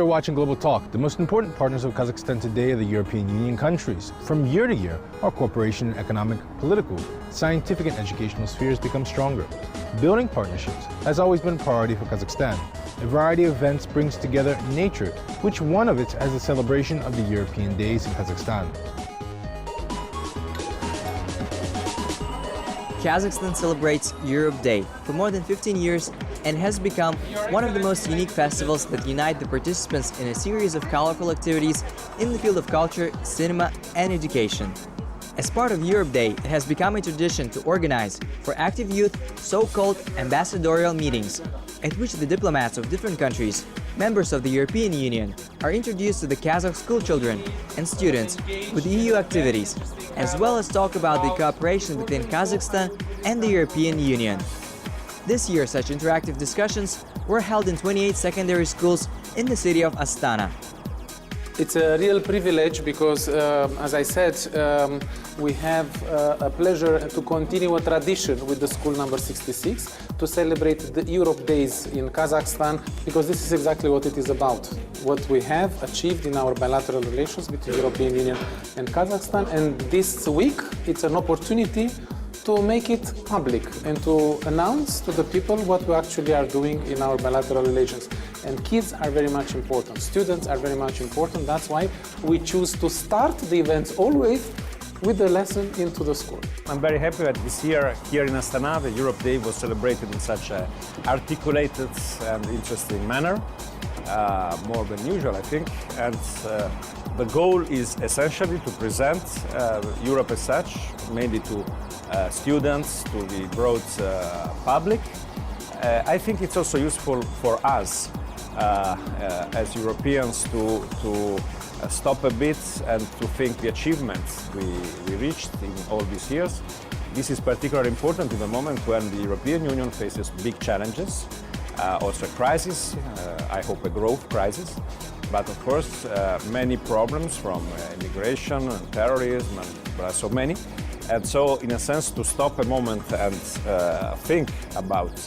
watching Global Talk. The most important partners of Kazakhstan today are the European Union countries. From year to year, our cooperation in economic, political, scientific, and educational spheres become stronger. Building partnerships has always been a priority for Kazakhstan. A variety of events brings together nature, which one of it has a celebration of the European Days in Kazakhstan. Kazakhstan celebrates Europe Day for more than 15 years and has become one of the most unique festivals that unite the participants in a series of colorful activities in the field of culture, cinema, and education. As part of Europe Day, it has become a tradition to organize for active youth so-called ambassadorial meetings, at which the diplomats of different countries, members of the European Union, are introduced to the Kazakh school children and students with EU activities, as well as talk about the cooperation between Kazakhstan and the European Union. This year, such interactive discussions were held in 28 secondary schools in the city of Astana. It's a real privilege because, as I said, we have a pleasure to continue a tradition with the school number 66 to celebrate the Europe Days in Kazakhstan, because this is exactly what it is about, what we have achieved in our bilateral relations between the European Union and Kazakhstan. And this week, it's an opportunity to make it public and to announce to the people what we actually are doing in our bilateral relations. And kids are very much important, students are very much important. That's why we choose to start the events always with a lesson into the school. I'm very happy that this year here in Astana, the Europe Day was celebrated in such an articulated and interesting manner, more than usual, I think. And the goal is essentially to present Europe as such, mainly to students, to the broad public. I think it's also useful for us as Europeans to stop a bit and to think the achievements we reached in all these years. This is particularly important in the moment when the European Union faces big challenges, also a crisis, I hope a growth crisis, but of course many problems from immigration and terrorism, and there are so many. And so, in a sense, to stop a moment and think about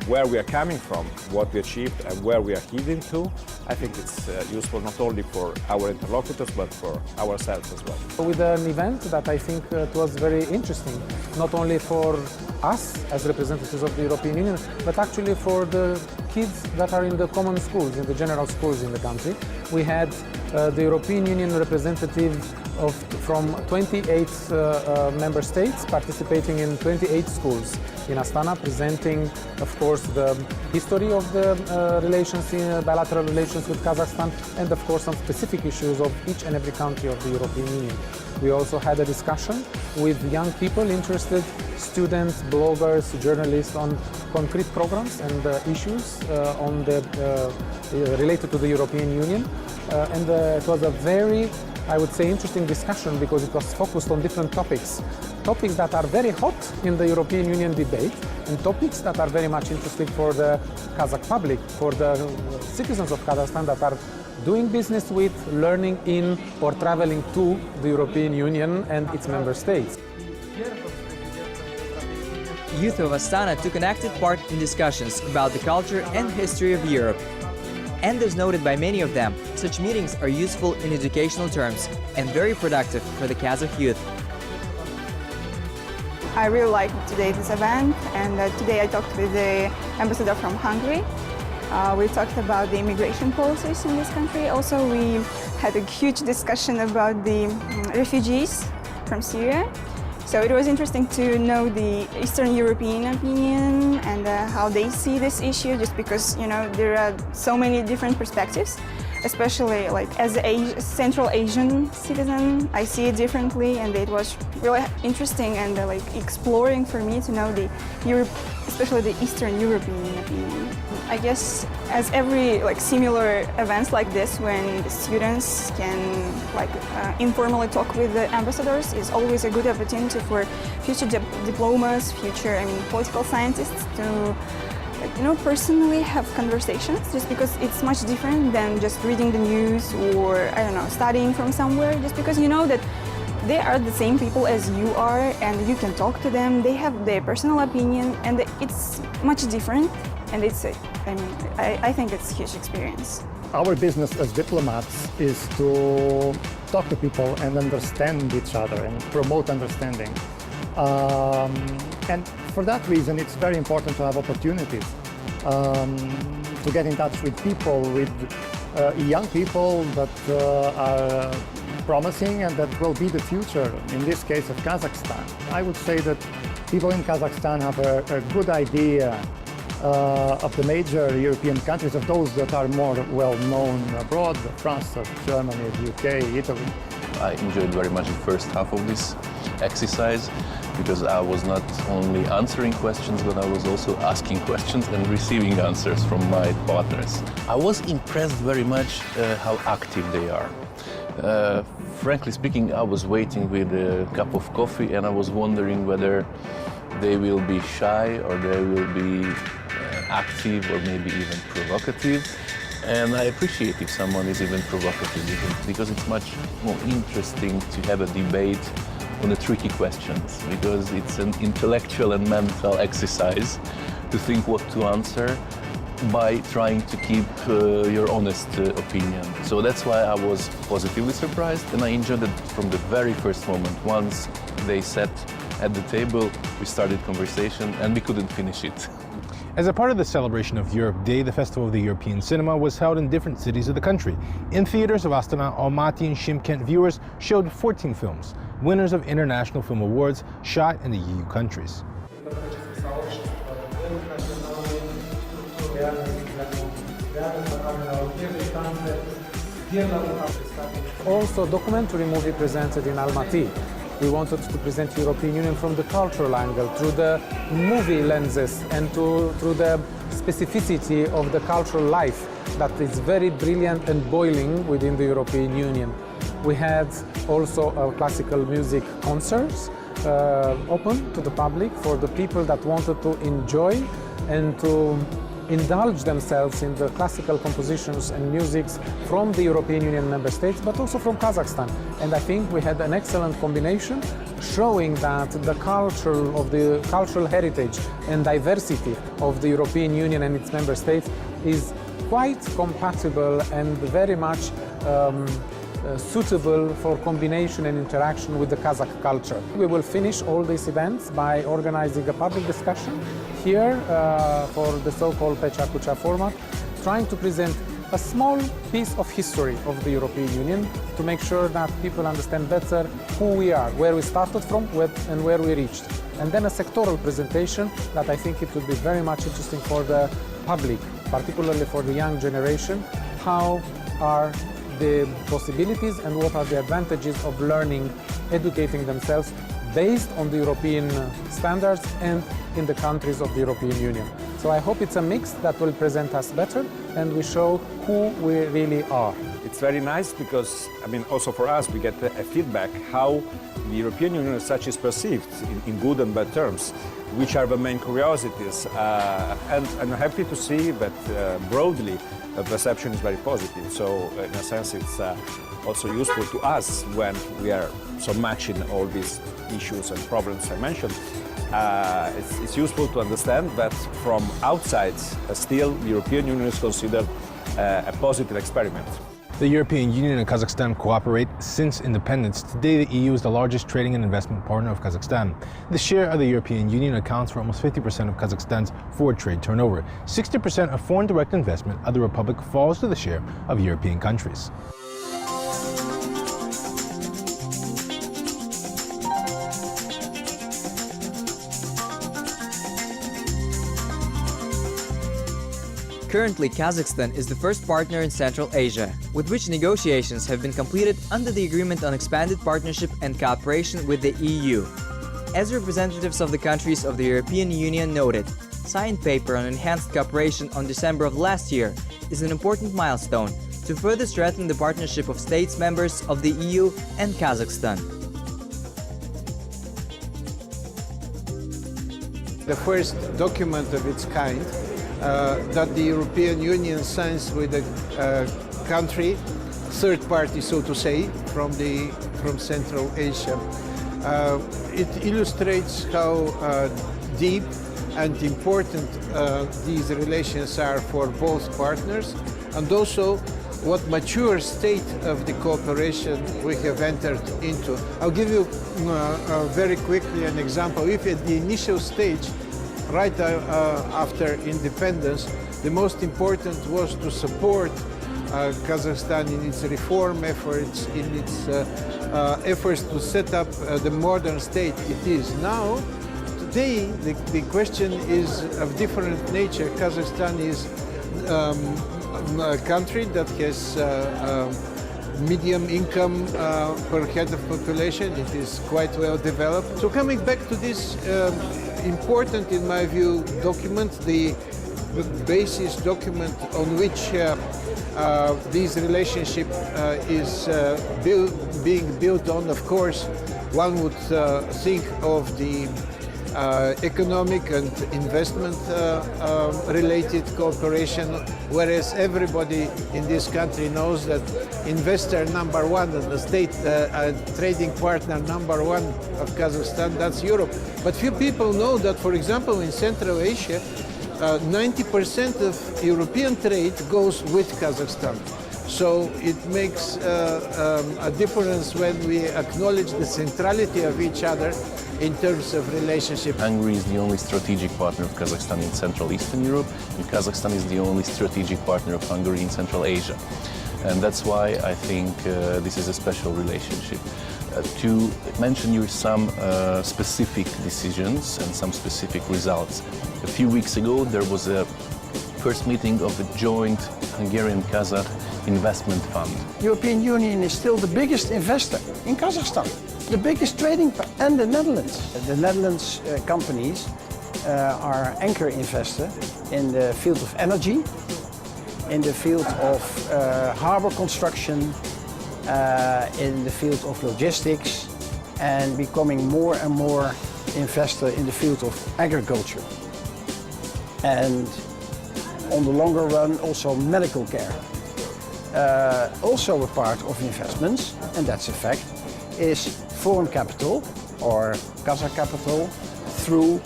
where we are coming from, what we achieved and where we are heading to, I think it's useful not only for our interlocutors but for ourselves as well. With an event that I think it was very interesting, not only for us as representatives of the European Union, but actually for the kids that are in the common schools, in the general schools in the country. We had the European Union representative from 28 member states participating in 28 schools in Astana, presenting, of course, the history of the bilateral relations with Kazakhstan, and of course some specific issues of each and every country of the European Union. We also had a discussion with young people interested, students, bloggers, journalists, on concrete programs and issues related to the European Union. And it was a very, I would say, interesting discussion because it was focused on different topics. Topics that are very hot in the European Union debate and topics that are very much interesting for the Kazakh public, for the citizens of Kazakhstan that are doing business with, learning in, or traveling to the European Union and its member states. Youth of Astana took an active part in discussions about the culture and history of Europe. And as noted by many of them, such meetings are useful in educational terms and very productive for the Kazakh youth. I really liked today this event, and today I talked with the ambassador from Hungary. We talked about the immigration policies in this country. Also, we had a huge discussion about the refugees from Syria. So it was interesting to know the Eastern European opinion and how they see this issue, just because, you know, there are so many different perspectives, especially like as a Central Asian citizen, I see it differently, and it was really interesting and like exploring for me to know the especially the Eastern European opinion. I guess as every similar events like this, when the students can informally talk with the ambassadors, is always a good opportunity for future diplomas, future political scientists to personally have conversations, just because it's much different than just reading the news or studying from somewhere, just because you know that they are the same people as you are and you can talk to them. They have their personal opinion and it's much different and I think it's a huge experience. Our business as diplomats is to talk to people and understand each other and promote understanding. And for that reason, it's very important to have opportunities to get in touch with people, with young people that are promising and that will be the future, in this case of Kazakhstan. I would say that people in Kazakhstan have a good idea of the major European countries, of those that are more well-known abroad, France, Germany, UK, Italy. I enjoyed very much the first half of this exercise because I was not only answering questions, but I was also asking questions and receiving answers from my partners. I was impressed very much how active they are. Frankly speaking, I was waiting with a cup of coffee and I was wondering whether they will be shy or they will be active or maybe even provocative. And I appreciate if someone is even provocative because it's much more interesting to have a debate on the tricky questions, because it's an intellectual and mental exercise to think what to answer by trying to keep your honest opinion. So that's why I was positively surprised, and I enjoyed it from the very first moment. Once they sat at the table, we started conversation and we couldn't finish it. As a part of the celebration of Europe Day, the Festival of the European Cinema was held in different cities of the country. In theaters of Astana, Almaty, and Shymkent, viewers showed 14 films, winners of international film awards shot in the EU countries. Also, documentary movie presented in Almaty. We wanted to present European Union from the cultural angle, through the movie lenses and through the specificity of the cultural life that is very brilliant and boiling within the European Union. We had also classical music concerts open to the public for the people that wanted to enjoy and to indulge themselves in the classical compositions and musics from the European Union member states, but also from Kazakhstan. And I think we had an excellent combination showing that the cultural heritage and diversity of the European Union and its member states is quite compatible and very much suitable for combination and interaction with the Kazakh culture. We will finish all these events by organizing a public discussion here for the so-called Pecha Kucha format, trying to present a small piece of history of the European Union to make sure that people understand better who we are, where we started from and where we reached. And then a sectoral presentation that I think it would be very much interesting for the public, particularly for the young generation, how are the possibilities and what are the advantages of learning, educating themselves based on the European standards and in the countries of the European Union. So I hope it's a mix that will present us better and we show who we really are. It's very nice because, also for us, we get a feedback how the European Union as such is perceived in good and bad terms, which are the main curiosities. And I'm happy to see that broadly the perception is very positive. So in a sense, it's also useful to us when we are so much in all these issues and problems I mentioned. It's useful to understand that from outside, still the European Union is considered a positive experiment. The European Union and Kazakhstan cooperate since independence. Today, the EU is the largest trading and investment partner of Kazakhstan. The share of the European Union accounts for almost 50% of Kazakhstan's forward trade turnover. 60% of foreign direct investment of the Republic falls to the share of European countries. Currently, Kazakhstan is the first partner in Central Asia, with which negotiations have been completed under the Agreement on Expanded Partnership and Cooperation with the EU. As representatives of the countries of the European Union noted, signed paper on enhanced cooperation on December of last year is an important milestone to further strengthen the partnership of states members of the EU and Kazakhstan. The first document of its kind that the European Union signs with a country, third party, so to say, from Central Asia. It illustrates how deep and important these relations are for both partners, and also what mature state of the cooperation we have entered into. I'll give you very quickly an example. If at the initial stage, right after independence, the most important was to support Kazakhstan in its reform efforts, in its efforts to set up the modern state it is now. Today, the question is of different nature. Kazakhstan is a country that has medium income per head of population. It is quite well developed. So coming back to this important, in my view, document, the basis document on which this relationship is being built on, of course, one would think of the economic and investment related cooperation, whereas everybody in this country knows that investor number one and the state trading partner number one of Kazakhstan, that's Europe. But few people know that, for example, in Central Asia, 90% of European trade goes with Kazakhstan. So it makes a difference when we acknowledge the centrality of each other in terms of relationship. Hungary is the only strategic partner of Kazakhstan in Central Eastern Europe, and Kazakhstan is the only strategic partner of Hungary in Central Asia. And that's why I think this is a special relationship. To mention you some specific decisions and some specific results. A few weeks ago, there was a first meeting of a joint Hungarian-Kazakh investment fund. European Union is still the biggest investor in Kazakhstan, the biggest trading and the Netherlands. The Netherlands companies are anchor investor in the field of energy, in the field of harbor construction, in the field of logistics, and becoming more and more investor in the field of agriculture. And on the longer run, also medical care. Also a part of investments, and that's a fact, is foreign capital or Kazakh capital through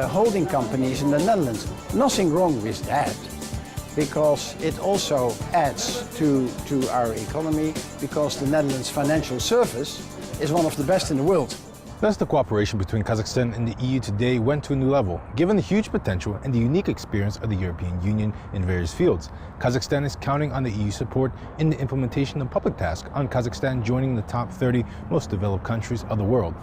holding companies in the Netherlands. Nothing wrong with that, because it also adds to our economy, because the Netherlands financial service is one of the best in the world. Thus, the cooperation between Kazakhstan and the EU today went to a new level, given the huge potential and the unique experience of the European Union in various fields. Kazakhstan is counting on the EU support in the implementation of public tasks on Kazakhstan joining the top 30 most developed countries of the world.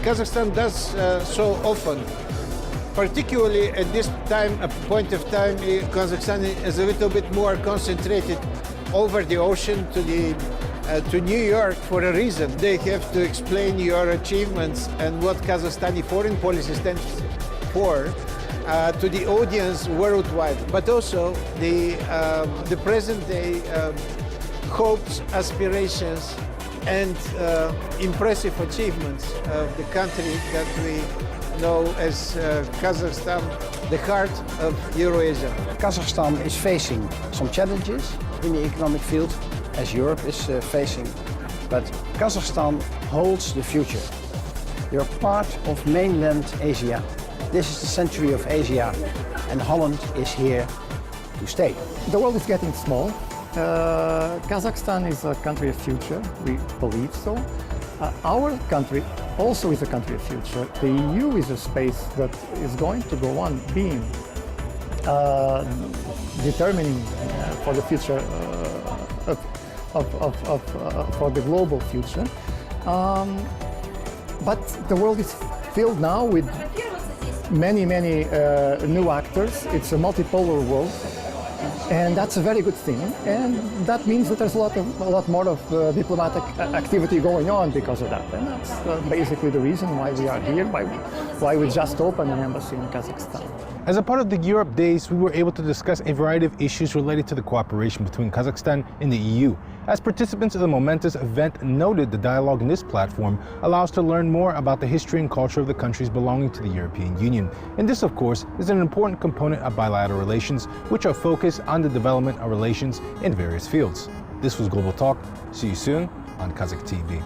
Kazakhstan does so often. Particularly at this time, a point of time, Kazakhstan is a little bit more concentrated over the ocean to New York for a reason. They have to explain your achievements and what Kazakhstani foreign policy stands for to the audience worldwide, but also the present-day hopes, aspirations, and impressive achievements of the country that we know as Kazakhstan, the heart of Eurasia. Kazakhstan is facing some challenges in the economic field, as Europe is facing, but Kazakhstan holds the future. You're part of mainland Asia. This is the century of Asia, and Holland is here to stay. The world is getting small. Kazakhstan is a country of future, we believe so. Our country also is a country of future. The EU is a space that is going to go on being determining for the future for the global future. But the world is filled now with many new actors. It's a multipolar world. And that's a very good thing, and that means that there's a lot more of diplomatic activity going on because of that. And that's basically the reason why we are here, why we just opened an embassy in Kazakhstan. As a part of the Europe Days, we were able to discuss a variety of issues related to the cooperation between Kazakhstan and the EU. As participants of the momentous event noted, the dialogue in this platform allows to learn more about the history and culture of the countries belonging to the European Union. And this, of course, is an important component of bilateral relations, which are focused on the development of relations in various fields. This was Global Talk. See you soon on Kazakh TV.